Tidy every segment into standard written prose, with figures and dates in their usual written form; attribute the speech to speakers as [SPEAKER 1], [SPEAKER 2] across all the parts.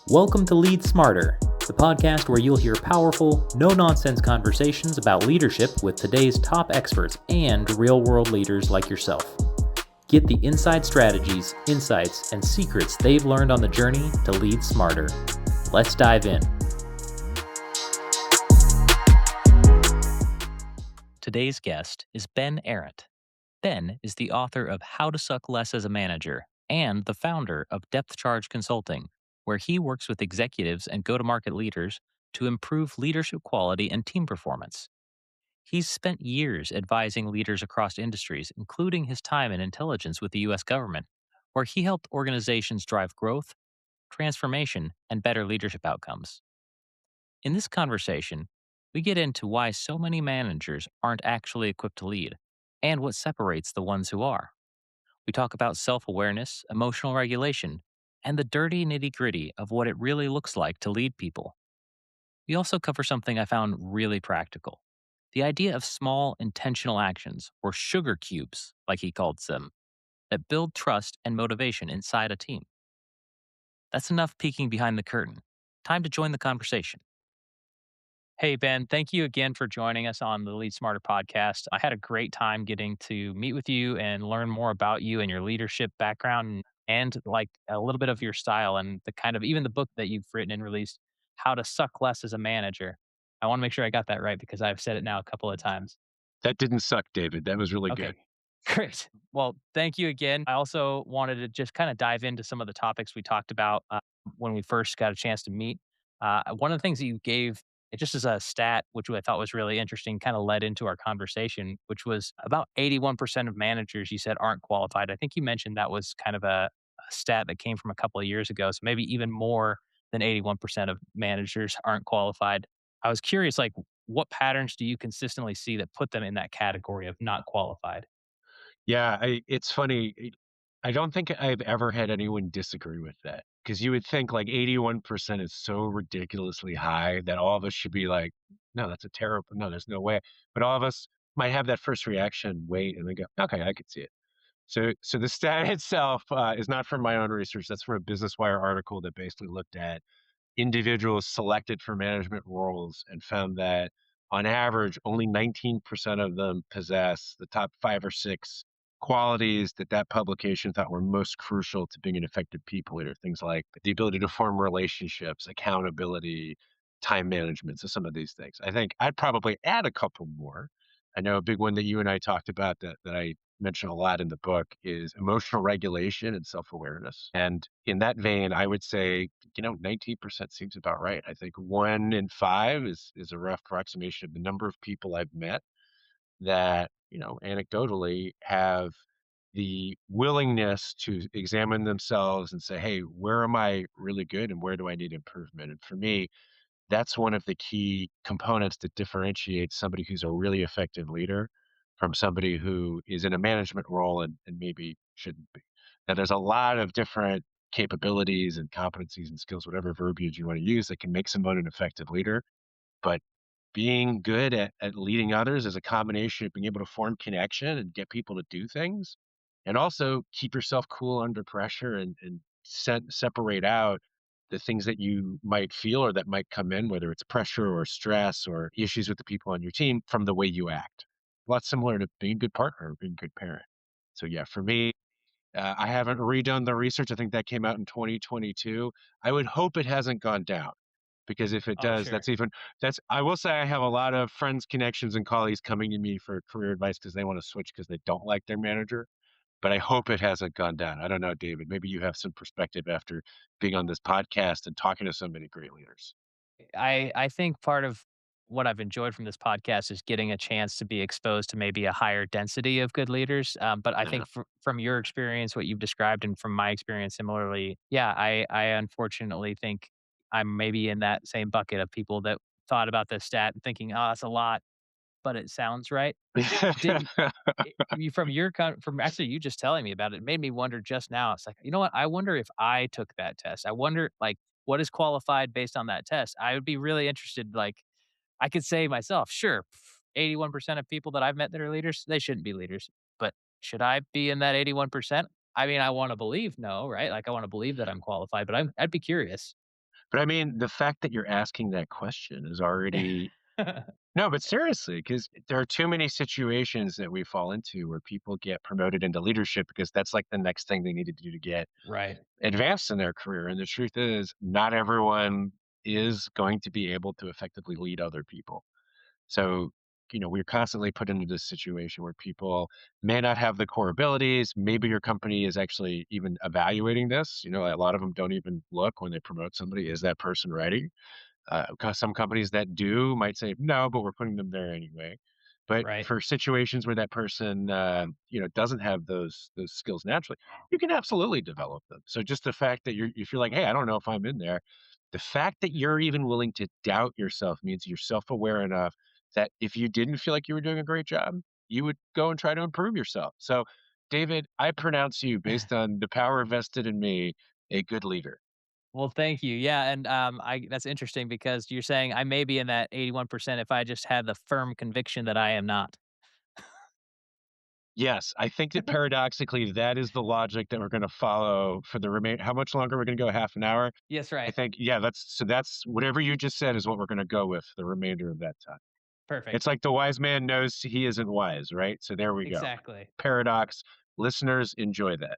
[SPEAKER 1] Welcome to Lead Smarter, the podcast where you'll hear powerful, no nonsense conversations about leadership with today's top experts and real world leaders like yourself. Get the inside strategies, insights, and secrets they've learned on the journey to lead smarter. Let's dive in. Today's guest is Ben Arendt. Ben is the author of How to Suck Less as a Manager and the founder of Depth Charge Consulting, where he works with executives and go to market leaders to improve leadership quality and team performance. He's spent years advising leaders across industries, including his time in intelligence with the U.S. government, where he helped organizations drive growth, transformation, and better leadership outcomes. In this conversation, we get into why so many managers aren't actually equipped to lead and what separates the ones who are. We talk about self awareness, emotional regulation, and the dirty nitty gritty of what it really looks like to lead people. We also cover something I found really practical: the idea of small intentional actions, or sugar cubes, like he calls them, that build trust and motivation inside a team. That's enough peeking behind the curtain. Time to join the conversation. Hey, Ben, thank you again for joining us on the Lead Smarter podcast. I had a great time getting to meet with you and learn more about you and your leadership background and like a little bit of your style and the kind of even the book that you've written and released, How to Suck Less as a Manager. I want to make sure I got that right because I've said it now a couple of times.
[SPEAKER 2] That didn't suck, David. That was really good.
[SPEAKER 1] Okay, great. Well, thank you again. I also wanted to just kind of dive into some of the topics we talked about when we first got a chance to meet. One of the things that you gave, it just as a stat, which I thought was really interesting, kind of led into our conversation, which was about 81% of managers you said aren't qualified. I think you mentioned that was kind of a stat that came from a couple of years ago. So maybe even more than 81% of managers aren't qualified. I was curious, like, what patterns do you consistently see that put them in that category of not qualified?
[SPEAKER 2] Yeah, it's funny. I don't think I've ever had anyone disagree with that because you would think like 81% is so ridiculously high that all of us should be like, no, that's a terrible, no, there's no way. But all of us might have that first reaction, wait, and we go, okay, I could see it. So the stat itself is not from my own research. That's from a Business Wire article that basically looked at individuals selected for management roles and found that on average, only 19% of them possess the top five or six qualities that that publication thought were most crucial to being an effective people leader. Things like the ability to form relationships, accountability, time management. So some of these things. I think I'd probably add a couple more. I know a big one that you and I talked about that I mention a lot in the book is emotional regulation and self-awareness. And in that vein, I would say 19% seems about right. I think 1 in 5 is a rough approximation of the number of people I've met that, anecdotally have the willingness to examine themselves and say, hey, where am I really good and where do I need improvement? And for me, that's one of the key components that differentiates somebody who's a really effective leader from somebody who is in a management role and maybe shouldn't be. Now, there's a lot of different capabilities and competencies and skills, whatever verbiage you want to use, that can make someone an effective leader. But being good at leading others is a combination of being able to form connection and get people to do things, and also keep yourself cool under pressure and separate out the things that you might feel or that might come in, whether it's pressure or stress or issues with the people on your team, from the way you act. A lot similar to being a good partner or being a good parent. So yeah, for me, I haven't redone the research. I think that came out in 2022. I would hope it hasn't gone down because if it
[SPEAKER 1] Oh,
[SPEAKER 2] does,
[SPEAKER 1] sure.
[SPEAKER 2] I will say I have a lot of friends, connections, and colleagues coming to me for career advice because they want to switch because they don't like their manager. But I hope it hasn't gone down. I don't know, David. Maybe you have some perspective after being on this podcast and talking to so many great leaders.
[SPEAKER 1] I think part of what I've enjoyed from this podcast is getting a chance to be exposed to maybe a higher density of good leaders. But I
[SPEAKER 2] Yeah.
[SPEAKER 1] think from your experience, what you've described, and from my experience similarly, yeah, I unfortunately think I'm maybe in that same bucket of people that thought about this stat and thinking, oh, that's a lot, but it sounds right. Did you from your from actually you just telling me about it, made me wonder just now. It's like, you know what? I wonder if I took that test. I wonder, like, what is qualified based on that test? I would be really interested. Like, I could say myself, sure, 81% of people that I've met that are leaders, they shouldn't be leaders. But should I be in that 81%? I mean, I want to believe no, right? Like, I want to believe that I'm qualified, but I'd be curious.
[SPEAKER 2] But I mean, the fact that you're asking that question is already no, but seriously, because there are too many situations that we fall into where people get promoted into leadership because that's like the next thing they need to do to get
[SPEAKER 1] Right.
[SPEAKER 2] advanced in their career. And the truth is, not everyone is going to be able to effectively lead other people. So, we're constantly put into this situation where people may not have the core abilities. Maybe your company is actually even evaluating this. A lot of them don't even look when they promote somebody. Is that person ready? 'Cause some companies that do might say, "No, but we're putting them there anyway." But
[SPEAKER 1] Right.
[SPEAKER 2] for situations where that person, doesn't have those skills naturally, you can absolutely develop them. So just the fact that if you're like, "Hey, I don't know if I'm in there," the fact that you're even willing to doubt yourself means you're self-aware enough that if you didn't feel like you were doing a great job, you would go and try to improve yourself. So, David, I pronounce you, based on the power vested in me, a good leader.
[SPEAKER 1] Well, thank you. Yeah, and I that's interesting because you're saying I may be in that 81% if I just had the firm conviction that I am not.
[SPEAKER 2] Yes, I think that paradoxically, that is the logic that we're gonna follow for the remain how much longer we're gonna go? Half an hour?
[SPEAKER 1] Yes,
[SPEAKER 2] I
[SPEAKER 1] right.
[SPEAKER 2] think, yeah, that's whatever you just said is what we're gonna go with the remainder of that time.
[SPEAKER 1] Perfect.
[SPEAKER 2] It's like the wise man knows he isn't wise, right? So there we go.
[SPEAKER 1] Exactly.
[SPEAKER 2] Paradox. Listeners, enjoy that.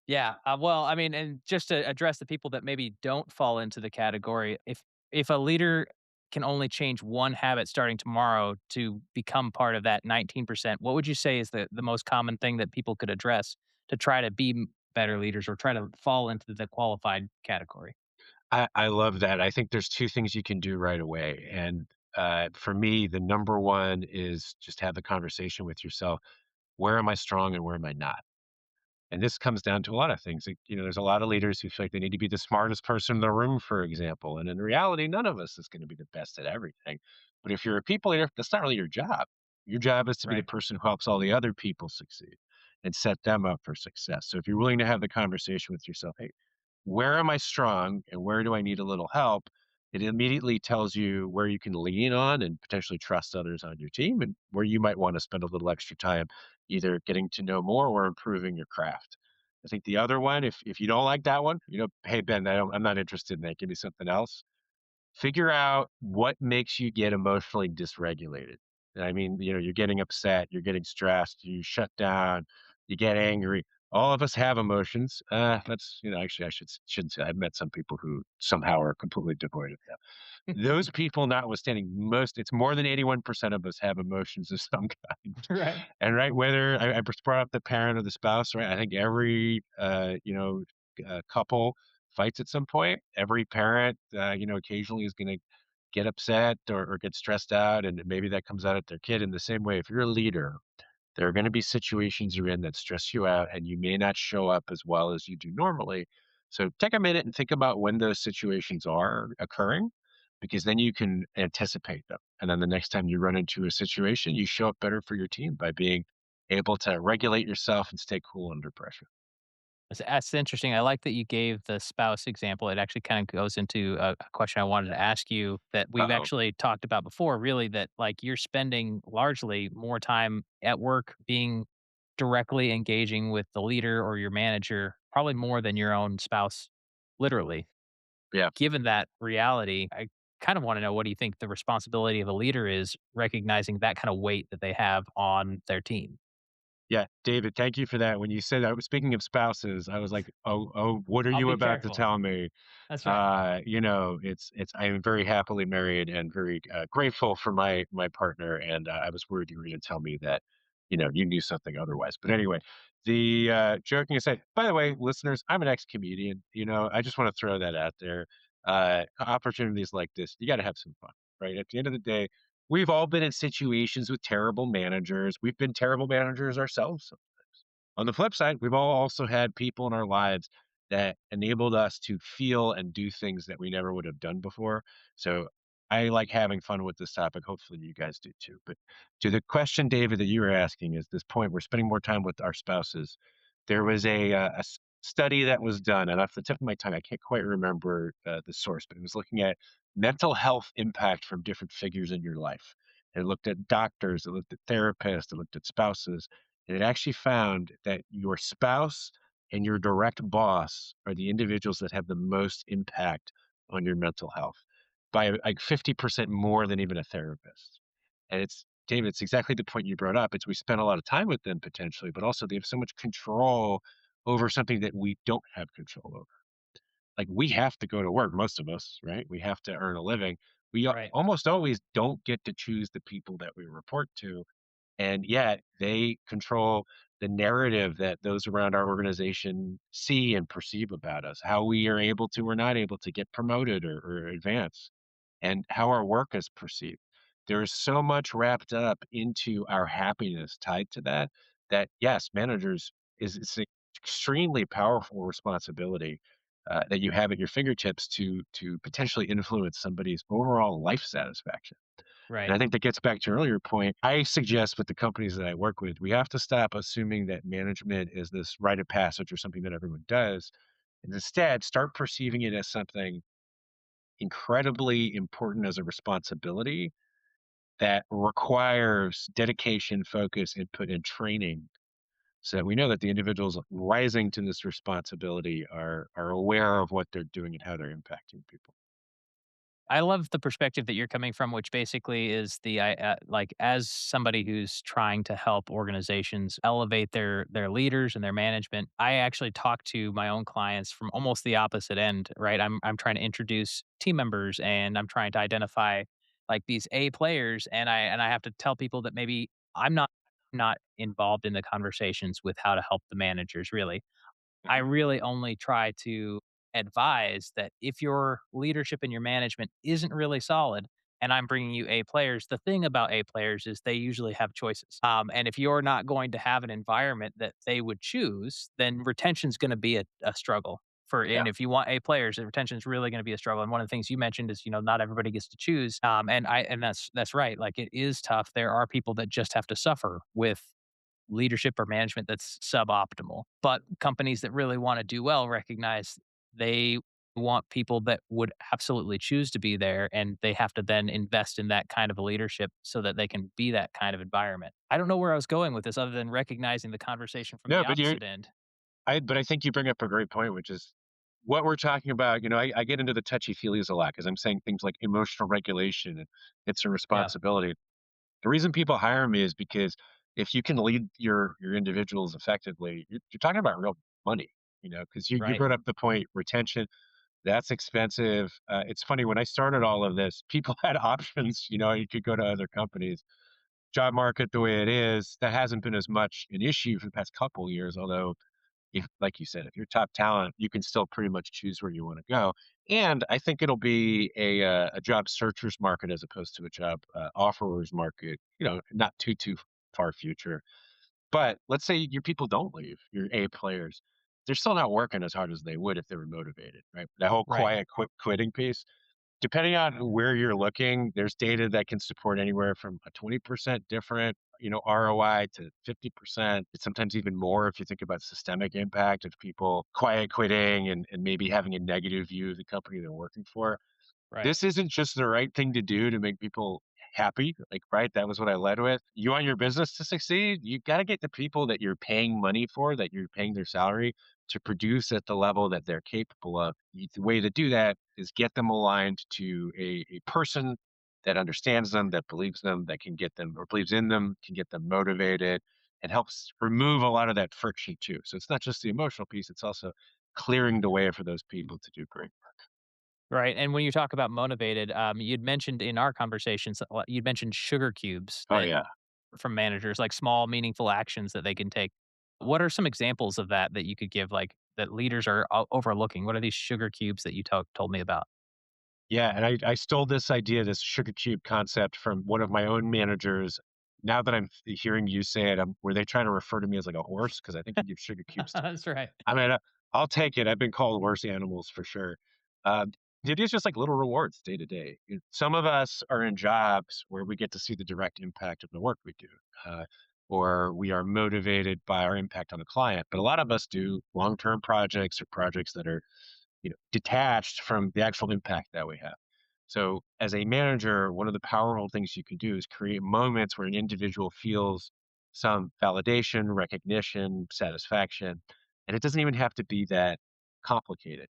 [SPEAKER 1] Yeah. Well, I mean, and just to address the people that maybe don't fall into the category, if a leader can only change one habit starting tomorrow to become part of that 19%, what would you say is the most common thing that people could address to try to be better leaders or try to fall into the qualified category?
[SPEAKER 2] I love that. I think there's 2 things you can do right away, and, for me, the number 1 is just have the conversation with yourself. Where am I strong and where am I not? And this comes down to a lot of things. Like, there's a lot of leaders who feel like they need to be the smartest person in the room, for example. And in reality, none of us is going to be the best at everything. But if you're a people leader, that's not really your job. Your job is to be the
[SPEAKER 1] Right.
[SPEAKER 2] person who helps all the other people succeed and set them up for success. So if you're willing to have the conversation with yourself, hey, where am I strong and where do I need a little help? It immediately tells you where you can lean on and potentially trust others on your team and where you might want to spend a little extra time either getting to know more or improving your craft. I think the other one, if you don't like that one, hey Ben, I'm not interested in that. Give me something else. Figure out what makes you get emotionally dysregulated. And I mean, you're getting upset, you're getting stressed, you shut down, you get angry. All of us have emotions. That's actually shouldn't say. I've met some people who somehow are completely devoid of them. Those people notwithstanding, it's more than 81% of us have emotions of some kind.
[SPEAKER 1] Right.
[SPEAKER 2] And right, whether I just brought up the parent or the spouse, right? I think every couple fights at some point. Every parent, occasionally is going to get upset or get stressed out, and maybe that comes out at their kid. In the same way, if you're a leader, there are going to be situations you're in that stress you out, and you may not show up as well as you do normally. So take a minute and think about when those situations are occurring, because then you can anticipate them. And then the next time you run into a situation, you show up better for your team by being able to regulate yourself and stay cool under pressure.
[SPEAKER 1] That's interesting. I like that you gave the spouse example. It actually kind of goes into a question I wanted to ask you that we've
[SPEAKER 2] Uh-oh.
[SPEAKER 1] actually talked about before, really, that like you're spending largely more time at work being directly engaging with the leader or your manager, probably more than your own spouse, literally.
[SPEAKER 2] Yeah.
[SPEAKER 1] Given that reality, I kind of want to know what do you think the responsibility of a leader is recognizing that kind of weight that they have on their team?
[SPEAKER 2] Yeah, David, thank you for that. When you said that, speaking of spouses, I was like, oh, what are
[SPEAKER 1] I'll
[SPEAKER 2] you
[SPEAKER 1] be
[SPEAKER 2] about to
[SPEAKER 1] careful.
[SPEAKER 2] tell me?
[SPEAKER 1] That's right.
[SPEAKER 2] It's I am very happily married and very grateful for my partner. And I was worried you were going to tell me that, you knew something otherwise. But anyway, the joking aside, by the way, listeners, I'm an ex-comedian. I just want to throw that out there. Opportunities like this, you got to have some fun, right? At the end of the day, we've all been in situations with terrible managers. We've been terrible managers ourselves sometimes. On the flip side, we've all also had people in our lives that enabled us to feel and do things that we never would have done before. So I like having fun with this topic. Hopefully you guys do too. But to the question, David, that you were asking is this point, we're spending more time with our spouses. There was a study that was done, and off the tip of my tongue, I can't quite remember the source, but it was looking at mental health impact from different figures in your life. It looked at doctors, it looked at therapists, it looked at spouses, and it actually found that your spouse and your direct boss are the individuals that have the most impact on your mental health by like 50% more than even a therapist. And it's David, it's exactly the point you brought up. It's we spend a lot of time with them potentially, but also they have so much control over something that we don't have control over. Like we have to go to work, most of us, right? We have to earn a living.
[SPEAKER 1] Right.
[SPEAKER 2] Almost always don't get to choose the people that we report to, and yet they control the narrative that those around our organization see and perceive about us, how we are able to or not able to get promoted or advance, and how our work is perceived. There is so much wrapped up into our happiness tied to that, that yes, managers is an extremely powerful responsibility that you have at your fingertips to potentially influence somebody's overall life satisfaction. And
[SPEAKER 1] Right.
[SPEAKER 2] I think that gets back to your earlier point. I suggest with the companies that I work with, we have to stop assuming that management is this rite of passage or something that everyone does, and instead start perceiving it as something incredibly important as a responsibility that requires dedication, focus, input, and training so that we know that the individuals rising to this responsibility are aware of what they're doing and how they're impacting people.
[SPEAKER 1] I love the perspective that you're coming from, which basically is like as somebody who's trying to help organizations elevate their leaders and their management. I actually talk to my own clients from almost the opposite end, right? I'm trying to introduce team members and I'm trying to identify like these A players, and I have to tell people that maybe I'm not involved in the conversations with how to help the managers really. I
[SPEAKER 2] Mhm.
[SPEAKER 1] really only try to advise that if your leadership and your management isn't really solid, and I'm bringing you A players, the thing about A players is they usually have choices. And if you're not going to have an environment that they would choose, then retention's going to be a struggle.
[SPEAKER 2] Yeah.
[SPEAKER 1] And if you want A players, the retention is really going to be a struggle. And one of the things you mentioned is, not everybody gets to choose. And that's right. Like it is tough. There are people that just have to suffer with leadership or management that's suboptimal. But companies that really want to do well recognize they want people that would absolutely choose to be there, and they have to then invest in that kind of a leadership so that they can be that kind of environment. I don't know where I was going with this other than recognizing the conversation from
[SPEAKER 2] No,
[SPEAKER 1] the
[SPEAKER 2] but you're
[SPEAKER 1] opposite end.
[SPEAKER 2] but I think you bring up a great point, which is what we're talking about. I get into the touchy feelies a lot because I'm saying things like emotional regulation and it's a
[SPEAKER 1] Yeah,
[SPEAKER 2] responsibility. The reason people hire me is because if you can lead your individuals effectively, you're talking about real money, because you
[SPEAKER 1] right.
[SPEAKER 2] brought up the point retention. That's expensive. It's funny when I started all of this, people had options. You could go to other companies. Job market the way it is, that hasn't been as much an issue for the past couple years. Although, if like you said, if you're top talent, you can still pretty much choose where you want to go. And I think it'll be a job searchers market as opposed to a job offerers market. Not too far future. But let's say your people don't leave, your A players. They're still not working as hard as they would if they were motivated, right? That whole
[SPEAKER 1] Right.
[SPEAKER 2] quiet quitting piece. Depending on where you're looking, there's data that can support anywhere from a 20% different, ROI to 50%. It's sometimes even more if you think about systemic impact of people quiet quitting and maybe having a negative view of the company they're working for.
[SPEAKER 1] Right.
[SPEAKER 2] This isn't just the right thing to do to make people happy, like, right? That was what I led with. You want your business to succeed, you gotta get the people that you're paying money for, that you're paying their salary to produce at the level that they're capable of. The way to do that is get them aligned to a person that understands them, that believes them, that can get them or believes in them, can get them motivated, and helps remove a lot of that friction too. So it's not just the emotional piece, it's also clearing the way for those people to do great.
[SPEAKER 1] Right. And when you talk about motivated, you'd mentioned in our conversations, you'd mentioned sugar cubes
[SPEAKER 2] Oh
[SPEAKER 1] that
[SPEAKER 2] yeah.
[SPEAKER 1] from managers, like small, meaningful actions that they can take. What are some examples of that you could give, like that leaders are overlooking? What are these sugar cubes that you told me about?
[SPEAKER 2] Yeah, and I stole this idea, this sugar cube concept from one of my own managers. Now that I'm hearing you say it, were they trying to refer to me as like a horse? Because I think you give sugar cubes to
[SPEAKER 1] That's right.
[SPEAKER 2] I mean, I'll take it. I've been called worse animals for sure. Uh, it is just like little rewards day to day. Some of us are in jobs where we get to see the direct impact of the work we do, uh, or we are motivated by our impact on the client. But a lot of us do long-term projects or projects that are detached from the actual impact that we have. So, as a manager, one of the powerful things you can do is create moments where an individual feels some validation, recognition, satisfaction. And it doesn't even have to be that complicated.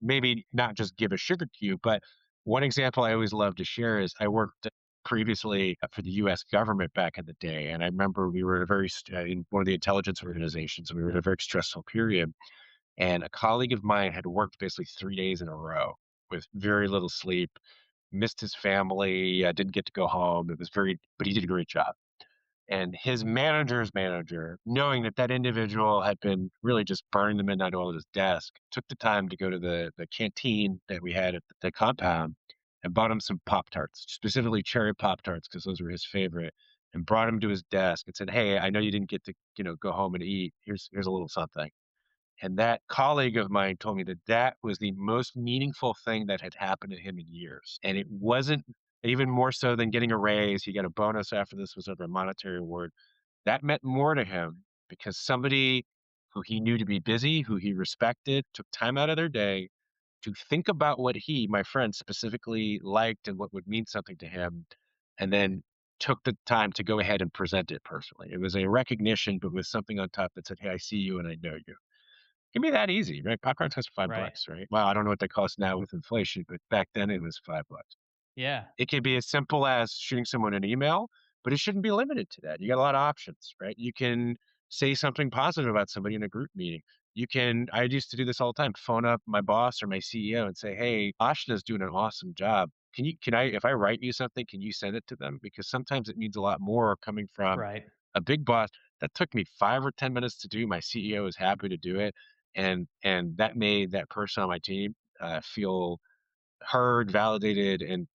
[SPEAKER 2] maybe not just give a sugar cube, but one example I always love to share is I worked previously for the US government back in the day. And I remember we were in in one of the intelligence organizations, we were in a very stressful period. And a colleague of mine had worked basically 3 days in a row with very little sleep, missed his family, didn't get to go home. It was but he did a great job. And his manager's manager, knowing that that individual had been really just burning the midnight oil at his desk, took the time to go to the canteen that we had at the compound and bought him some Pop Tarts, specifically cherry Pop Tarts, because those were his favorite, and brought him to his desk and said, "Hey, I know you didn't get to, go home and eat. Here's a little something." And that colleague of mine told me that that was the most meaningful thing that had happened to him in years. And it wasn't even more so than getting a raise. He got a bonus after this was over a monetary award. That meant more to him because somebody who he knew to be busy, who he respected, took time out of their day to think about what he, my friend, specifically liked and what would mean something to him, and then took the time to go ahead and present it personally. It was a recognition, but with something on top that said, "Hey, I see you and I know you." Give me that easy, right? Popcorn costs
[SPEAKER 1] Right.
[SPEAKER 2] $5, right? Well, I don't know what they cost now with inflation, but back then it was $5.
[SPEAKER 1] Yeah.
[SPEAKER 2] It could be as simple as shooting someone an email, but it shouldn't be limited to that. You got a lot of options, right? You can say something positive about somebody in a group meeting. I used to do this all the time, phone up my boss or my CEO and say, "Hey, Ashna's doing an awesome job. If I write you something, can you send it to them?" Because sometimes it means a lot more coming from
[SPEAKER 1] Right.
[SPEAKER 2] a big boss. That took me 5 or 10 minutes to do. My CEO was happy to do it. And that made that person on my team feel heard, validated, and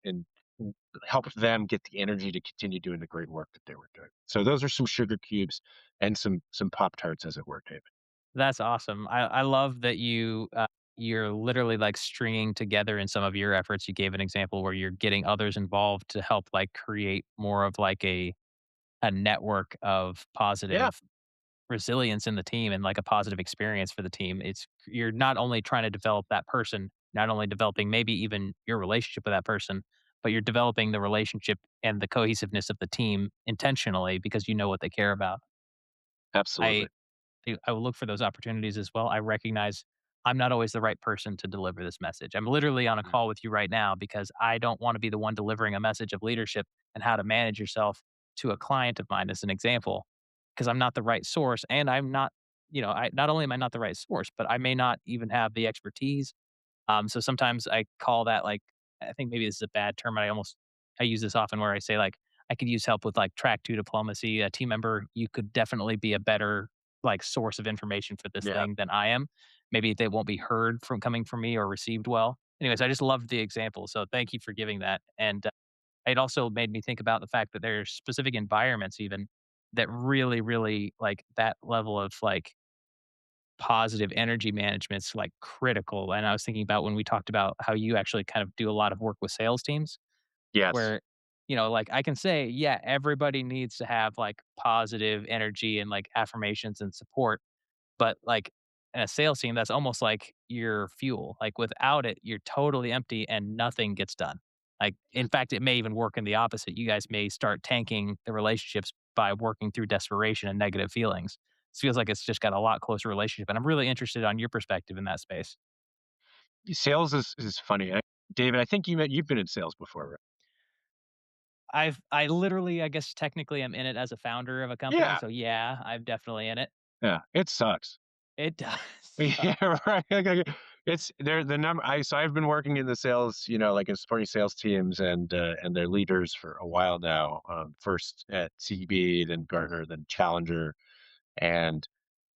[SPEAKER 2] helped them get the energy to continue doing the great work that they were doing. So those are some sugar cubes and some Pop Tarts, as it were, David.
[SPEAKER 1] That's awesome. I love that you're literally, like, stringing together in some of your efforts. You gave an example where you're getting others involved to help, like, create more of, like, a network of
[SPEAKER 2] Yeah,
[SPEAKER 1] positive resilience in the team and, like, a positive experience for the team. You're not only trying to develop that person, not only developing maybe even your relationship with that person, but you're developing the relationship and the cohesiveness of the team intentionally because you know what they care about.
[SPEAKER 2] absolutely.
[SPEAKER 1] I I will look for those opportunities as well. I recognize I'm not always the right person to deliver this message. I'm literally on a
[SPEAKER 2] Mhm.
[SPEAKER 1] call with you right now because I don't want to be the one delivering a message of leadership and how to manage yourself to a client of mine as an example, because I'm not the right source and I'm not, I not only am I not the right source, but I may not even have the expertise. So sometimes I call that like, I think maybe this is a bad term. I use this often where I say like, I could use help with like track two diplomacy. A team member, you could definitely be a better like source of information for this
[SPEAKER 2] Yeah,
[SPEAKER 1] thing than I am. Maybe they won't be heard from coming from me or received well. Anyways, I just loved the example. So thank you for giving that. And it also made me think about the fact that there's specific environments even that really, really like that level of like positive energy management's like critical. And I was thinking about when we talked about how you actually kind of do a lot of work with sales teams
[SPEAKER 2] yes,
[SPEAKER 1] where, like I can say, yeah, everybody needs to have like positive energy and like affirmations and support. But like in a sales team, that's almost like your fuel. Like without it, you're totally empty and nothing gets done. Like, in fact, it may even work in the opposite. You guys may start tanking the relationships by working through desperation and negative feelings. It feels like it's just got a lot closer relationship. And I'm really interested on your perspective in that space.
[SPEAKER 2] sales is funny. David, I think you've been in sales before, right?
[SPEAKER 1] I literally, I guess technically I'm in it as a founder of a company.
[SPEAKER 2] Yeah,
[SPEAKER 1] So yeah, I'm definitely in it.
[SPEAKER 2] yeah, it sucks.
[SPEAKER 1] It does suck.
[SPEAKER 2] Yeah, right. It's there. The number. I've been working in the sales, like in supporting sales teams and their leaders for a while now. First at CB, then Gartner, then Challenger, and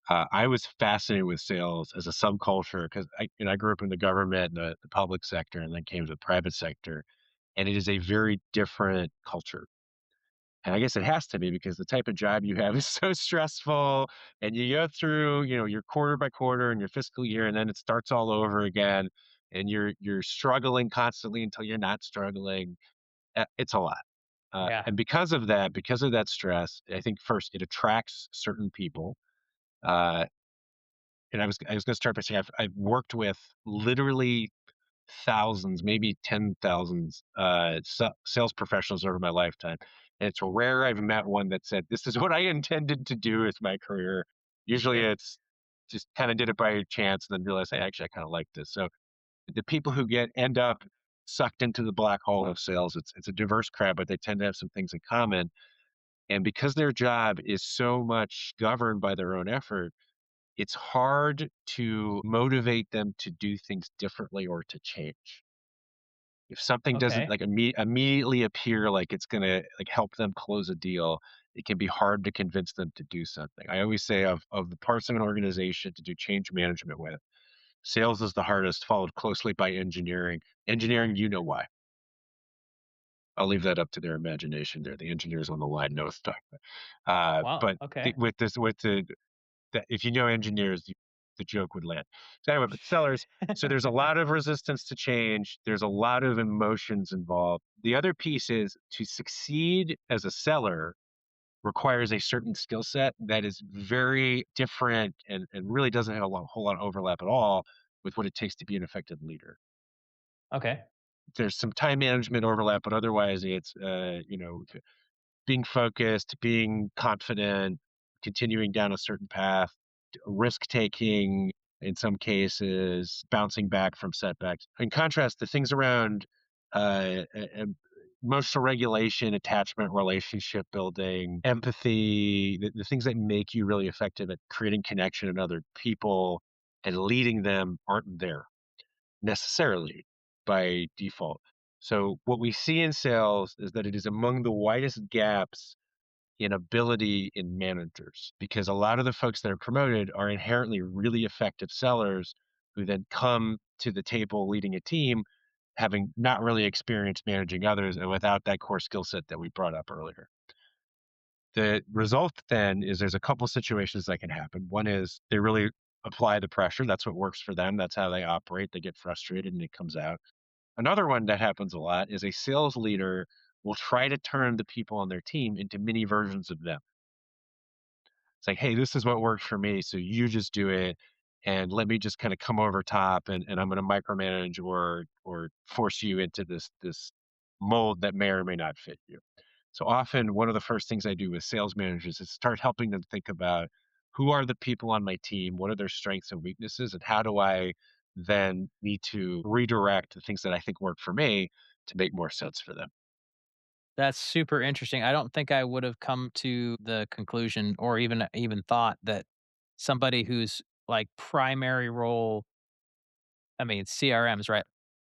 [SPEAKER 2] I was fascinated with sales as a subculture because I grew up in the government, the public sector, and then came to the private sector, and it is a very different culture. And I guess it has to be because the type of job you have is so stressful and you go through, your quarter by quarter and your fiscal year and then it starts all over again and you're struggling constantly until you're not struggling. It's a lot.
[SPEAKER 1] Yeah.
[SPEAKER 2] And because of that stress, I think first it attracts certain people. Uh, and I was going to start by saying I've worked with literally thousands, maybe 10,000 sales professionals over my lifetime. And it's rare I've met one that said, "This is what I intended to do with my career." Usually
[SPEAKER 1] Sure.
[SPEAKER 2] it's just kind of did it by chance and then realized, "Hey, actually, I kind of like this." So The people who get end up sucked into the black hole of sales, it's a diverse crowd, but they tend to have some things in common. And because their job is so much governed by their own effort, it's hard to motivate them to do things differently or to change. If something doesn't
[SPEAKER 1] Okay.
[SPEAKER 2] like immediately appear like it's gonna like help them close a deal, it can be hard to convince them to do something. I always say of the parts of an organization to do change management with, sales is the hardest, followed closely by engineering. Engineering, you know why. I'll leave that up to their imagination there. The engineers on the line know stuff.
[SPEAKER 1] Wow.
[SPEAKER 2] But
[SPEAKER 1] Okay.
[SPEAKER 2] with the if you know engineers, the joke would land. So anyway, but sellers, so there's a lot of resistance to change. There's a lot of emotions involved. The other piece is to succeed as a seller requires a certain skill set that is very different and really doesn't have whole lot of overlap at all with what it takes to be an effective leader.
[SPEAKER 1] Okay.
[SPEAKER 2] There's some time management overlap, but otherwise it's being focused, being confident, continuing down a certain path, risk taking in some cases, bouncing back from setbacks. In contrast, the things around emotional regulation, attachment, relationship building, empathy, the things that make you really effective at creating connection in other people and leading them aren't there necessarily by default. So, what we see in sales is that it is among the widest gaps in ability in managers because a lot of the folks that are promoted are inherently really effective sellers who then come to the table leading a team having not really experienced managing others and without that core skill set that we brought up earlier. The result then is there's a couple situations that can happen. One is they really apply the pressure. That's what works for them. That's how they operate. They get frustrated and it comes out. Another one that happens a lot is a sales leader will try to turn the people on their team into mini versions of them. It's like, "Hey, this is what worked for me, so you just do it, and let me just kinda come over top, and I'm gonna micromanage or force you into this mold that may or may not fit you." So, often, one of the first things I do with sales managers is start helping them think about, "Who are the people on my team? What are their strengths and weaknesses? And how do I then need to redirect the things that I think work for me to make more sense for them?"
[SPEAKER 1] That's super interesting. I don't think I would have come to the conclusion or even thought that somebody whose like primary role, I mean, CRMs, right?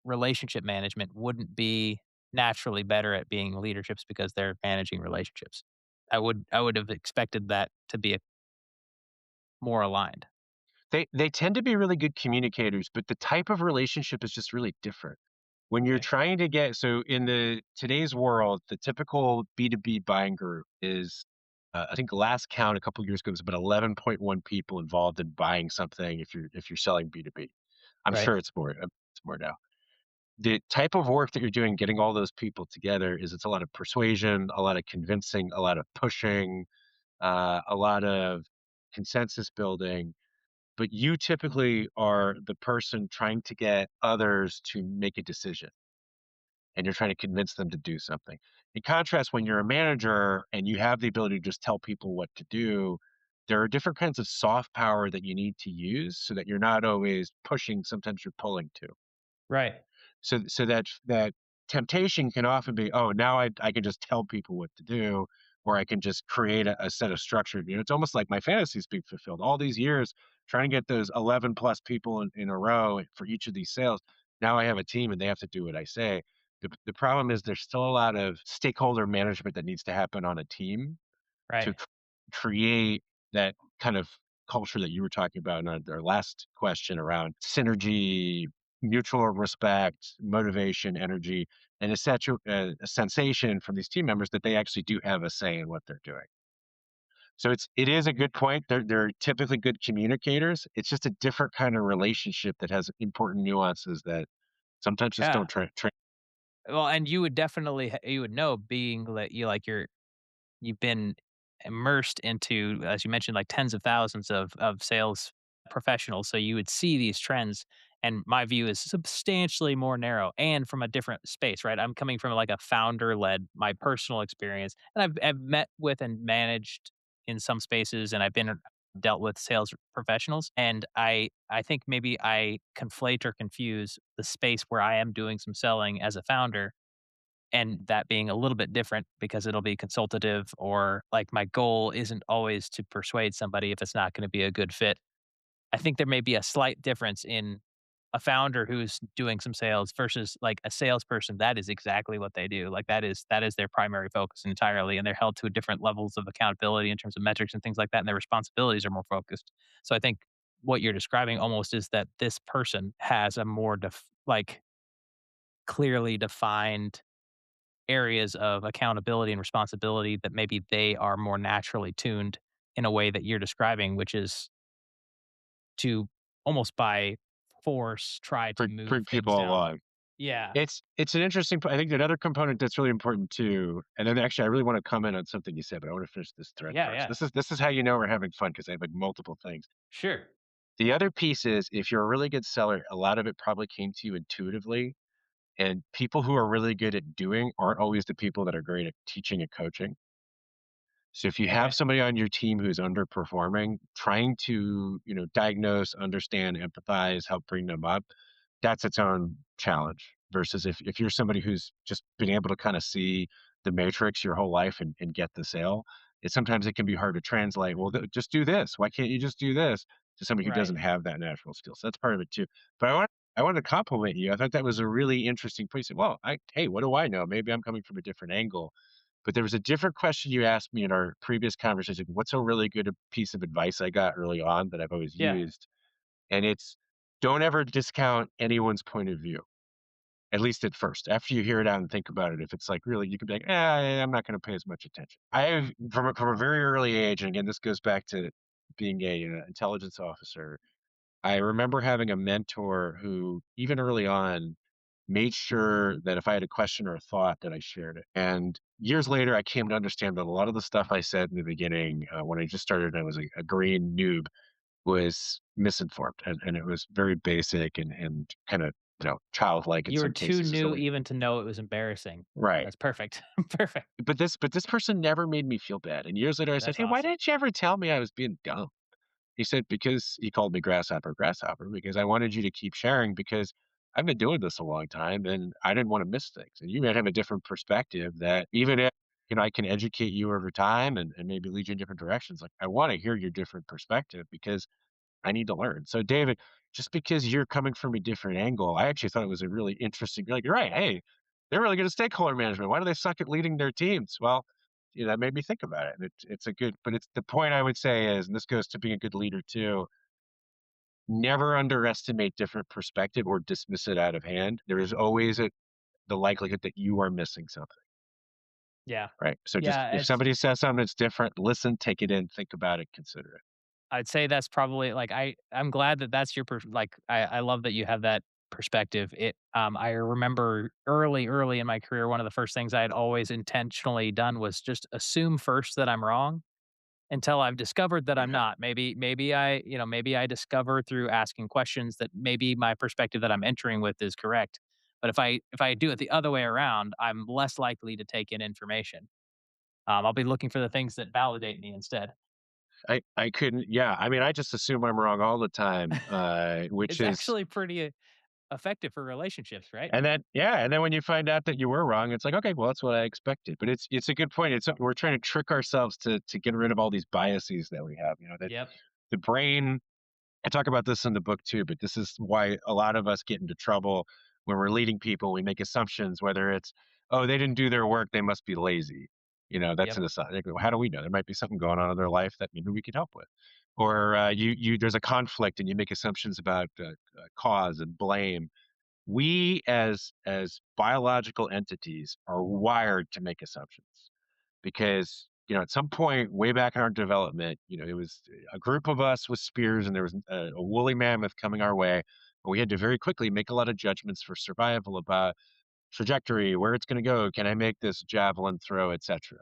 [SPEAKER 1] Relationship management wouldn't be naturally better at being leaderships because they're managing relationships. I would have expected that to be a more aligned.
[SPEAKER 2] They tend to be really good communicators, but the type of relationship is just really different. When you're
[SPEAKER 1] Okay.
[SPEAKER 2] trying to get so in the today's world, the typical B2B buying group is, I think last count a couple years ago was about 11.1 people involved in buying something if you're selling B2B. I'm
[SPEAKER 1] Right.
[SPEAKER 2] sure it's more now. The type of work that you're doing, getting all those people together is it's a lot of persuasion, a lot of convincing, a lot of pushing, a lot of consensus building, but you typically are the person trying to get others to make a decision and you're trying to convince them to do something. In contrast, when you're a manager and you have the ability to just tell people what to do, there are different kinds of soft power that you need to use so that you're not always pushing, sometimes you're pulling too.
[SPEAKER 1] Right.
[SPEAKER 2] So that temptation can often be, "Oh, now I can just tell people what to do, or I can just create a set of structure." It's almost like my fantasies being fulfilled. All these years trying to get those 11 plus people in a row for each of these sales. Now I have a team and they have to do what I say. The problem is there's still a lot of stakeholder management that needs to happen on a team to
[SPEAKER 1] Right.
[SPEAKER 2] create that kind of culture that you were talking about in our last question around synergy, mutual respect, motivation, energy, and a sensation from these team members that they actually do have a say in what they're doing. So it is a good point. They're typically good communicators. It's just a different kind of relationship that has important nuances that sometimes just
[SPEAKER 1] Yeah.
[SPEAKER 2] don't train.
[SPEAKER 1] Well, and you would definitely you would know being that you've been immersed into, as you mentioned, like tens of thousands of sales professionals. So you would see these trends. And my view is substantially more narrow and from a different space, right? I'm coming from like a founder led, my personal experience. And I've met with and managed in some spaces. And I've been dealt with sales professionals, and I think maybe I conflate or confuse the space where I am doing some selling as a founder and that being a little bit different because it'll be consultative, or like my goal isn't always to persuade somebody if it's not going to be a good fit. I think there may be a slight difference in a founder who's doing some sales versus like a salesperson. That is exactly what they do. Like that is their primary focus entirely, and they're held to different levels of accountability in terms of metrics and things like that, and their responsibilities are more focused. So I think what you're describing almost is that this person has a more like clearly defined areas of accountability and responsibility that maybe they are more naturally tuned in a way that you're describing, which is to almost by force try to
[SPEAKER 2] Bring
[SPEAKER 1] move things
[SPEAKER 2] people
[SPEAKER 1] down.
[SPEAKER 2] along.
[SPEAKER 1] Yeah.
[SPEAKER 2] It's an interesting I think another component that's really important too, and then actually I really wanna comment on something you said, but I wanna finish this thread
[SPEAKER 1] Yeah,
[SPEAKER 2] first.
[SPEAKER 1] yeah.
[SPEAKER 2] This is how you know we're having fun because I have, like, multiple things.
[SPEAKER 1] Sure.
[SPEAKER 2] The other piece is if you're a really good seller, a lot of it probably came to you intuitively, and people who are really good at doing aren't always the people that are great at teaching and coaching. So if you have
[SPEAKER 1] Okay.
[SPEAKER 2] somebody on your team who's underperforming, trying to, diagnose, understand, empathize, help bring them up, that's its own challenge. Versus if you're somebody who's just been able to kind of see the matrix your whole life and get the sale, sometimes it can be hard to translate. Well, just do this. Why can't you just do this to somebody who
[SPEAKER 1] Right.
[SPEAKER 2] doesn't have that natural skill? So that's part of it too. But I want to compliment you. I thought that was a really interesting place. Well, hey, what do I know? Maybe I'm coming from a different angle, but there was a different question you asked me in our previous conversation. What's a really good piece of advice I got early on that I've always
[SPEAKER 1] Yeah.
[SPEAKER 2] used? And it's don't ever discount anyone's point of view, at least at first. After you hear it out and think about it, if it's like really, you could be like, I'm not going to pay as much attention. I have from a very early age, and again, this goes back to being a intelligence officer. I remember having a mentor who, even early on, made sure that if I had a question or a thought that I shared it. And years later, I came to understand that a lot of the stuff I said in the beginning, when I just started, I was a green noob, was misinformed, and it was very basic and kind of childlike in
[SPEAKER 1] You were
[SPEAKER 2] some
[SPEAKER 1] too
[SPEAKER 2] cases. Is the
[SPEAKER 1] new
[SPEAKER 2] way.
[SPEAKER 1] even to know it was embarrassing.
[SPEAKER 2] Right.
[SPEAKER 1] That's perfect. Perfect.
[SPEAKER 2] But this person never made me feel bad. And years later, I said,
[SPEAKER 1] That's
[SPEAKER 2] "Hey, why
[SPEAKER 1] awesome.
[SPEAKER 2] didn't you ever tell me I was being dumb?" He said, "Because," he called me grasshopper, grasshopper, "because I wanted you to keep sharing because I've been doing this a long time and I didn't want to miss things. And you might have a different perspective that even if, I can educate you over time and maybe lead you in different directions. Like I want to hear your different perspective because I need to learn." So David, just because you're coming from a different angle, I actually thought it was a really interesting, you're like, you're right. Hey, they're really good at stakeholder management. Why do they suck at leading their teams? Well, that made me think about it. And it's a good, but it's the point I would say is, and this goes to being a good leader too, never underestimate different perspective or dismiss it out of hand. There is always the likelihood that you are missing something,
[SPEAKER 1] Yeah.
[SPEAKER 2] right? So just
[SPEAKER 1] Yeah,
[SPEAKER 2] if
[SPEAKER 1] it's
[SPEAKER 2] somebody says something that's different, listen, take it in, think about it, consider it.
[SPEAKER 1] I'd say that's probably like I'm glad that that's your like I love that you have that perspective. I remember early in my career, one of the first things I had always intentionally done was just assume first that I'm wrong until I've discovered that I'm
[SPEAKER 2] Yeah.
[SPEAKER 1] not. Maybe I discover through asking questions that maybe my perspective that I'm entering with is correct. But if I do it the other way around, I'm less likely to take in information. I'll be looking for the things that validate me instead.
[SPEAKER 2] I couldn't, yeah, I mean, I just assume I'm wrong all the time, which
[SPEAKER 1] It's
[SPEAKER 2] is,
[SPEAKER 1] actually pretty effective for relationships, right?
[SPEAKER 2] and then yeah, and then when you find out that you were wrong, it's like, "Okay, well, that's what I expected." But it's a good point. We're trying to trick ourselves to get rid of all these biases that we have, that
[SPEAKER 1] Yep.
[SPEAKER 2] the brain. I talk about this in the book too, but this is why a lot of us get into trouble when we're leading people. We make assumptions, whether it's, oh, they didn't do their work, they must be lazy. That's
[SPEAKER 1] Yep.
[SPEAKER 2] an assumption. How do we know? There might be something going on in their life that maybe we could help with. Or there's a conflict and you make assumptions about cause and blame. We as biological entities are wired to make assumptions because at some point way back in our development, it was a group of us with spears and there was a woolly mammoth coming our way, and we had to very quickly make a lot of judgments for survival about trajectory, where it's going to go, can I make this javelin throw, etc.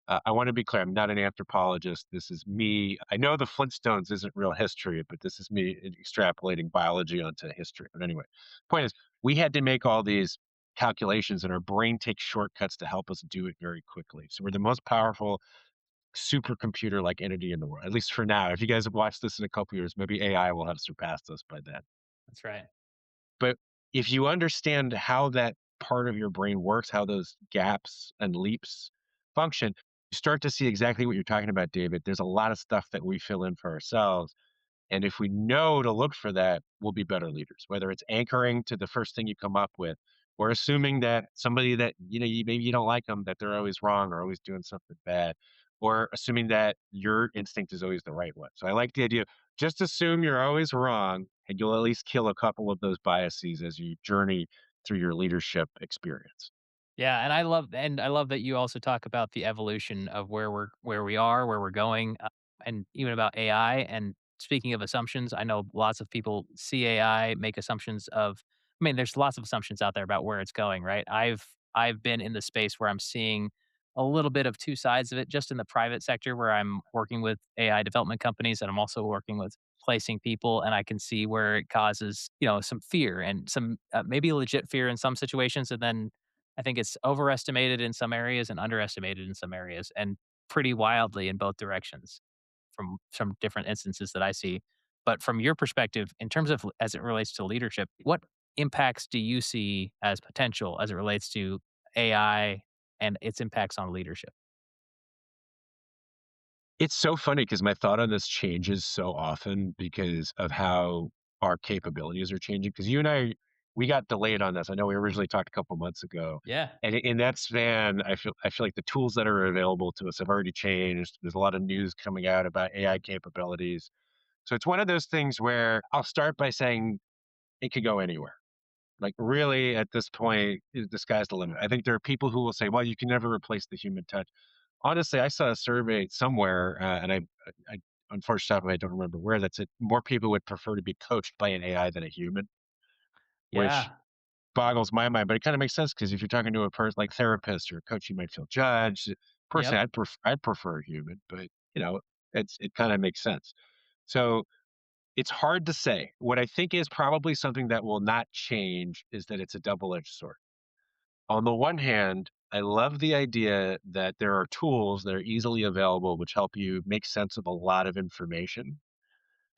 [SPEAKER 2] I want to be clear, I'm not an anthropologist. This is me. I know the Flintstones isn't real history, but this is me extrapolating biology onto history. But anyway, point is, we had to make all these calculations, and our brain takes shortcuts to help us do it very quickly. So we're the most powerful supercomputer-like entity in the world, at least for now. If you guys have watched this in a couple years, maybe AI will have surpassed us by then.
[SPEAKER 1] That's right.
[SPEAKER 2] But if you understand how that part of your brain works, how those gaps and leaps function, you start to see exactly what you're talking about, David. There's a lot of stuff that we fill in for ourselves, and if we know to look for that, we'll be better leaders, whether it's anchoring to the first thing you come up with or assuming that somebody that, maybe you don't like them, that they're always wrong or always doing something bad, or assuming that your instinct is always the right one. So I like the idea, just assume you're always wrong and you'll at least kill a couple of those biases as you journey through your leadership experience.
[SPEAKER 1] Yeah, and I love that you also talk about the evolution of where we are, where we're going, and even about AI. And speaking of assumptions, I know lots of people see AI, make assumptions of. I mean, there's lots of assumptions out there about where it's going, right? I've been in the space where I'm seeing a little bit of two sides of it, just in the private sector where I'm working with AI development companies, and I'm also working with placing people, and I can see where it causes some fear and some maybe legit fear in some situations, and then I think it's overestimated in some areas and underestimated in some areas, and pretty wildly in both directions from different instances that I see. But from your perspective, in terms of as it relates to leadership, what impacts do you see as potential as it relates to AI and its impacts on leadership?
[SPEAKER 2] It's so funny because my thought on this changes so often because of how our capabilities are changing. Because you and I, we got delayed on this. I know we originally talked a couple months ago,
[SPEAKER 1] Yeah.
[SPEAKER 2] and in that span, I feel like the tools that are available to us have already changed. There's a lot of news coming out about AI capabilities. So it's one of those things where I'll start by saying it could go anywhere. Like really, at this point, the sky's the limit. I think there are people who will say, "Well, you can never replace the human touch." Honestly, I saw a survey somewhere, and I unfortunately, I don't remember where that said more people would prefer to be coached by an AI than a human, which
[SPEAKER 1] Yeah.
[SPEAKER 2] boggles my mind, but it kinda makes sense because if you're talking to a person like therapist or a coach, you might feel judged.
[SPEAKER 1] Yep.
[SPEAKER 2] Personally, I'd prefer a human, but, it kinda makes sense. So, it's hard to say. What I think is probably something that will not change is that it's a double-edged sword. On the one hand, I love the idea that there are tools that are easily available which help you make sense of a lot of information.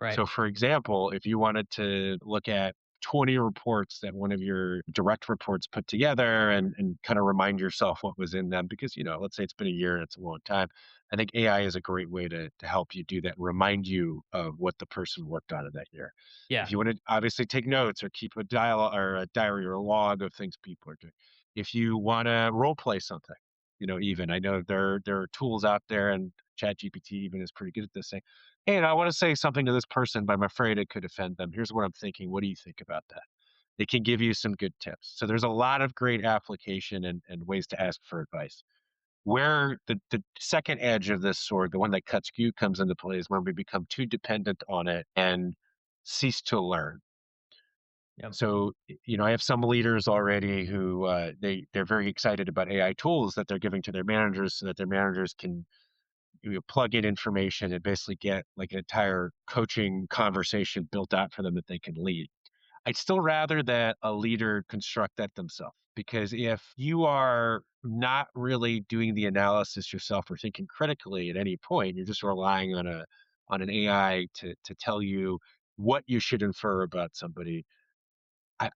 [SPEAKER 1] Right.
[SPEAKER 2] So, for example, if you wanted to look at 20 reports that one of your direct reports put together and kind of remind yourself what was in them, because, let's say it's been a year and it's a long time. I think AI is a great way to help you do that, remind you of what the person worked on in that year. If
[SPEAKER 1] Yeah.
[SPEAKER 2] you want to obviously take notes or keep a dial or a diary or a log of things people are doing. If you want to role play something, even I know there are tools out there and ChatGPT even is pretty good at this thing. "Hey, and I wanna say something to this person, but I'm afraid it could offend them. Here's what I'm thinking. What do you think about that?" It can give you some good tips. So there's a lot of great application and ways to ask for advice. Where the second edge of this sword, the one that cuts you, comes into play is when we become too dependent on it and cease to learn.
[SPEAKER 1] Yep.
[SPEAKER 2] So, I have some leaders already who, they're very excited about AI tools that they're giving to their managers so that their managers can plug in information and basically get like an entire coaching conversation built out for them that they can lead. I'd still rather that a leader construct that themselves because if you are not really doing the analysis yourself or thinking critically at any point, you're just relying on an AI to tell you what you should infer about somebody.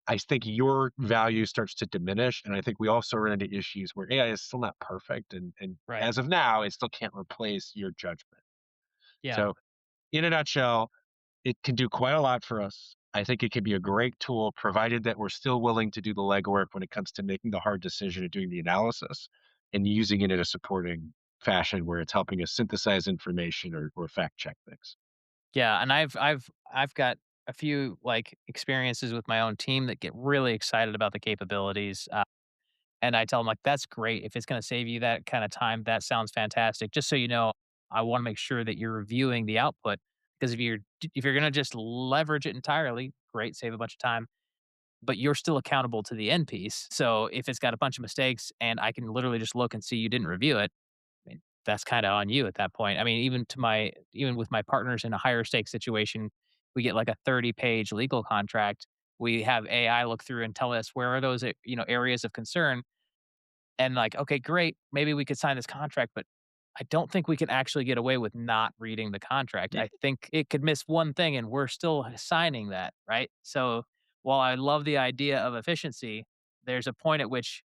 [SPEAKER 2] I think your value starts to diminish, and I think we also run into issues where AI is still not perfect, and
[SPEAKER 1] Right.
[SPEAKER 2] as of now, it still can't replace your judgment.
[SPEAKER 1] Yeah.
[SPEAKER 2] So, in a nutshell, it can do quite a lot for us. I think it can be a great tool, provided that we're still willing to do the legwork when it comes to making the hard decision and doing the analysis, and using it in a supporting fashion where it's helping us synthesize information or fact check things.
[SPEAKER 1] Yeah, and I've got a few, like, experiences with my own team that get really excited about the capabilities, and I tell them, like, "That's great. If it's gonna save you that kinda time, that sounds fantastic. Just so you know, I wanna make sure that you're reviewing the output, because if you're gonna just leverage it entirely, great, save a bunch of time, but you're still accountable to the end piece. So if it's got a bunch of mistakes and I can literally just look and see you didn't review it, I mean, that's kinda on you at that point. I mean, even with my partners in a higher stakes situation, we get like a 30-page legal contract. We have AI look through and tell us where are those, areas of concern, and like, "Okay, great, maybe we could sign this contract, but I don't think we can actually get away with not reading the contract.
[SPEAKER 2] Y
[SPEAKER 1] I think it could miss one thing and we're still signing that, right? So while I love the idea of efficiency, there's a point at which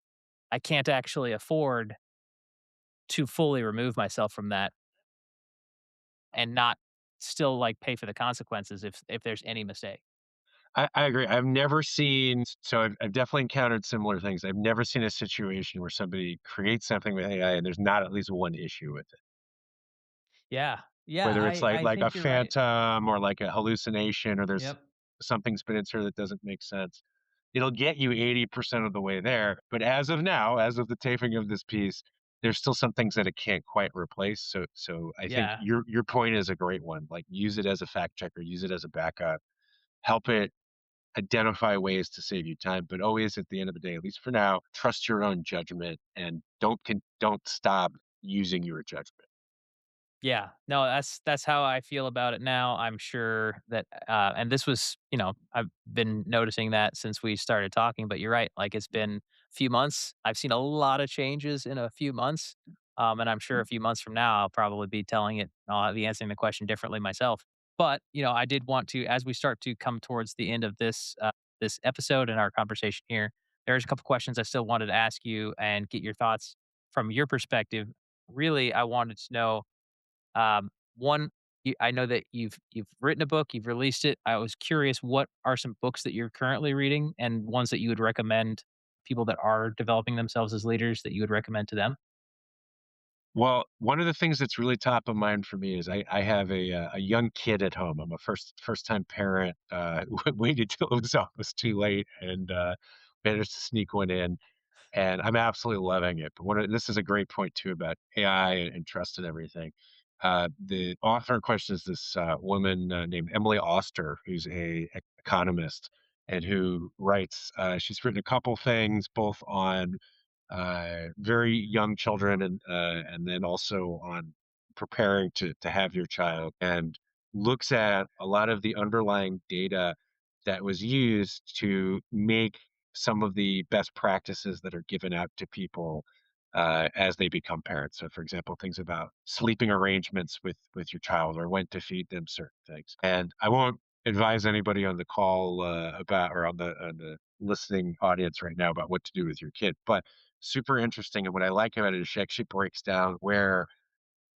[SPEAKER 1] I can't actually afford to fully remove myself from that and not still like pay for the consequences if there's any mistake.
[SPEAKER 2] I agree. I've never seen so I've definitely encountered similar things. I've never seen a situation where somebody creates something with AI and there's not at least one issue with it.
[SPEAKER 1] Yeah. Yeah,
[SPEAKER 2] Whether it's
[SPEAKER 1] I
[SPEAKER 2] like a
[SPEAKER 1] think you're right.
[SPEAKER 2] phantom or like a hallucination or there's
[SPEAKER 1] Yep.
[SPEAKER 2] something's been inserted that doesn't make sense. It'll get you 80% of the way there. But as of now, as of the taping of this piece, there's still some things that it can't quite replace. So I think
[SPEAKER 1] Yeah.
[SPEAKER 2] your point is a great one. Like use it as a fact checker, use it as a backup, help it identify ways to save you time, but always at the end of the day, at least for now, trust your own judgment and don't stop using your judgment.
[SPEAKER 1] Yeah. No, that's how I feel about it now. I'm sure that and this was, I've been noticing that since we started talking, but you're right. Like it's been a few months. I've seen a lot of changes in a few months. And I'm sure a few months from now I'll probably be telling it I'll be answering the question differently myself. But, I did want to as we start to come towards the end of this episode and our conversation here, there's a couple questions I still wanted to ask you and get your thoughts from your perspective. Really, I wanted to know one, I know that you've written a book, you've released it. I was curious, what are some books that you're currently reading, and ones that you would recommend people that are developing themselves as leaders that you would recommend to them?
[SPEAKER 2] Well, one of the things that's really top of mind for me is I have a young kid at home. I'm a first time parent. Waited till it was almost too late and managed to sneak one in. And I'm absolutely loving it. But this is a great point too about AI and trust and everything. The author in question is this woman named Emily Oster, who's a economist and who writes. She's written a couple things both on very young children and then also on preparing to have your child and looks at a lot of the underlying data that was used to make some of the best practices that are given out to people as they become parents. So, for example, things about sleeping arrangements with your child or when to feed them certain things. And I won't advise anybody on the call about or on the listening audience right now about what to do with your kid, but super interesting. And what I like about it is she actually breaks down where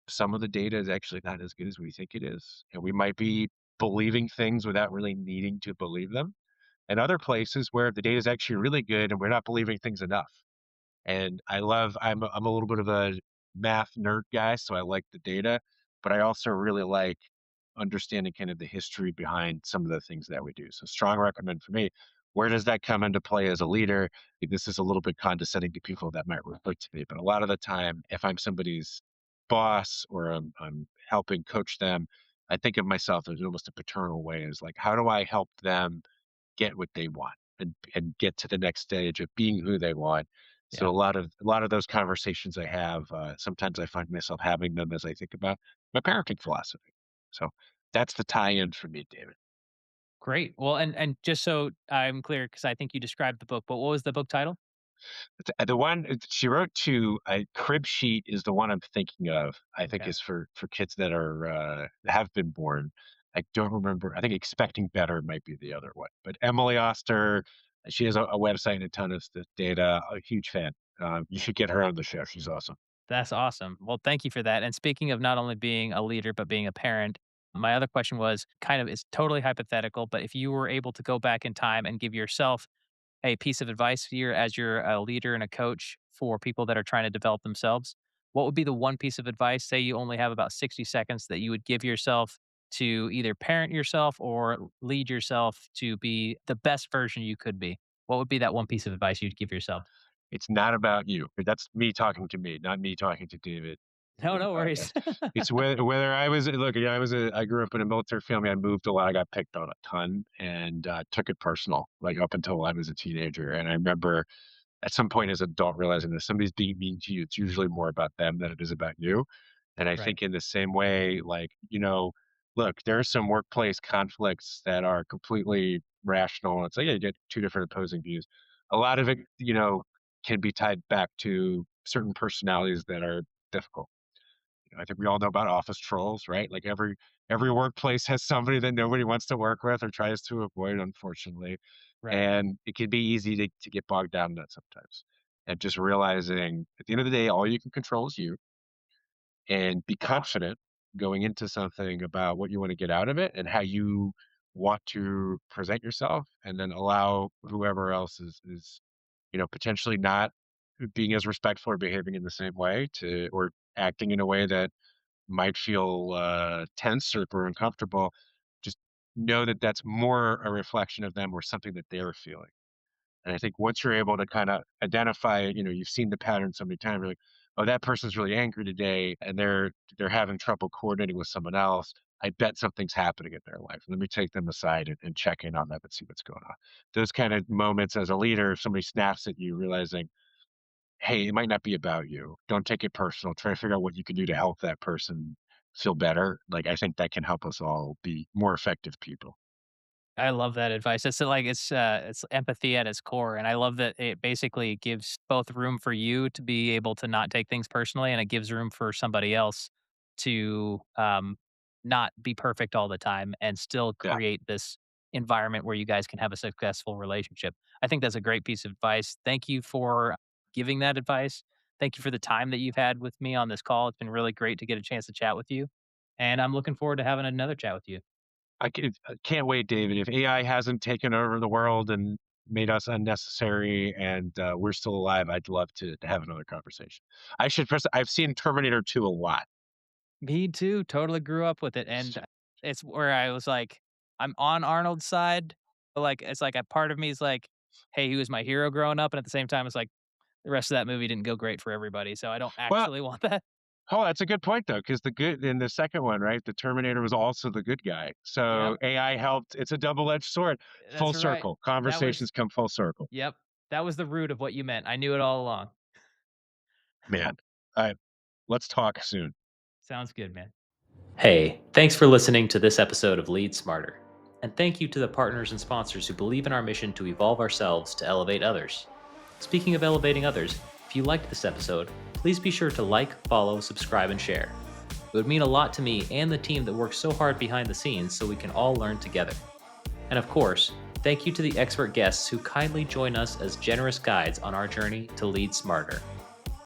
[SPEAKER 2] some of the data is actually not as good as we think it is, and we might be believing things without really needing to believe them and other places where the data is actually really good and we're not believing things enough. And I'm a little bit of a math nerd guy, so I like the data, but I also really like understanding kind of the history behind some of the things that we do. So strong recommend for me. Where does that come into play as a leader? This is a little bit condescending to people that might relate to me, but a lot of the time, if I'm somebody's boss or I'm helping coach them, I think of myself as almost a paternal way is like, how do I help them get what they want and get to the next stage of being who they want. So
[SPEAKER 1] Yeah.
[SPEAKER 2] a lot of those conversations I have, sometimes I find myself having them as I think about my parenting philosophy. So that's the tie-in for me, David.
[SPEAKER 1] Great. Well, and just so I'm clear, because I think you described the book, but what was the book title?
[SPEAKER 2] The one she wrote to Crib Sheet is the one I'm thinking of. I think
[SPEAKER 1] Okay.
[SPEAKER 2] is for kids that are have been born. I don't remember. I think Expecting Better might be the other one. But Emily Oster, she has a website and a ton of data. A huge fan. You should get her on the show. She's awesome.
[SPEAKER 1] That's awesome. Well, thank you for that. And speaking of not only being a leader, but being a parent, my other question was kind of it's totally hypothetical, but if you were able to go back in time and give yourself a piece of advice here as you're a leader and a coach for people that are trying to develop themselves, what would be the one piece of advice? Say you only have about 60 seconds that you would give yourself to either parent yourself or lead yourself to be the best version you could be. What would be that one piece of advice you'd give yourself?
[SPEAKER 2] It's not about you. That's me talking to me, not me talking to David
[SPEAKER 1] No,
[SPEAKER 2] in the
[SPEAKER 1] no
[SPEAKER 2] podcast.
[SPEAKER 1] worries.
[SPEAKER 2] It's whether I was look, yeah, I grew up in a military family. I moved a lot. I got picked on a ton and took it personal, like up until I was a teenager. And I remember at some point as an adult realizing that somebody's being mean to you, it's usually more about them than it is about you. And I
[SPEAKER 1] Right.
[SPEAKER 2] think in the same way, like, look, there are some workplace conflicts that are completely rational. It's like, yeah, you get two different opposing views. A lot of it, can be tied back to certain personalities that are difficult. I think we all know about office trolls, right? Like every workplace has somebody that nobody wants to work with or tries to avoid, unfortunately.
[SPEAKER 1] Right.
[SPEAKER 2] And it can be easy to get bogged down in that sometimes. And just realizing at the end of the day, all you can control is you, and be confident going into something about what you want to get out of it and how you want to present yourself, and then allow whoever else is potentially not being as respectful or behaving in the same way to, or acting in a way that might feel tense or uncomfortable. Just know that that's more a reflection of them or something that they're feeling. And I think once you're able to kind of identify, you've seen the pattern so many times, you're like, oh, that person's really angry today and they're having trouble coordinating with someone else. I bet something's happening in their life. Let me take them aside and check in on them and see what's going on. Those kind of moments as a leader, if somebody snaps at you, realizing, hey, it might not be about you. Don't take it personal. Try to figure out what you can do to help that person feel better. Like, I think that can help us all be more effective people.
[SPEAKER 1] I love that advice. It's empathy at its core, and I love that it basically gives both room for you to be able to not take things personally, and it gives room for somebody else to not be perfect all the time and still
[SPEAKER 2] Yeah.
[SPEAKER 1] create this environment where you guys can have a successful relationship. I think that's a great piece of advice. Thank you for giving that advice. Thank you for the time that you've had with me on this call. It's been really great to get a chance to chat with you, and I'm looking forward to having another chat with you.
[SPEAKER 2] I can't wait, David. If AI hasn't taken over the world and made us unnecessary and we're still alive, I'd love to have another conversation. I've seen Terminator 2 a lot.
[SPEAKER 1] Me too, totally grew up with it, and it's where I was like, I'm on Arnold's side, but, like, it's like a part of me is like, "Hey, he was my hero growing up," and at the same time, it's like, the rest of that movie didn't go great for everybody, so I don't
[SPEAKER 2] Well,
[SPEAKER 1] actually want that.
[SPEAKER 2] oh, that's a good point though, because the good in the second one, right? The Terminator was also the good guy.
[SPEAKER 1] Yep,
[SPEAKER 2] So AI helped. It's a double-edged sword. Full
[SPEAKER 1] that's right.
[SPEAKER 2] circle.
[SPEAKER 1] That was
[SPEAKER 2] Conversations come full circle.
[SPEAKER 1] Yep, that was the root of what you meant, I knew it all along.
[SPEAKER 2] Man. All right. Let's talk soon.
[SPEAKER 1] Sounds good, man. Hey, thanks for listening to this episode of Lead Smarter. And thank you to the partners and sponsors who believe in our mission to evolve ourselves to elevate others. Speaking of elevating others, if you liked this episode, please be sure to like, follow, subscribe, and share. It would mean a lot to me and the team that works so hard behind the scenes so we can all learn together. And of course, thank you to the expert guests who kindly join us as generous guides on our journey to lead smarter.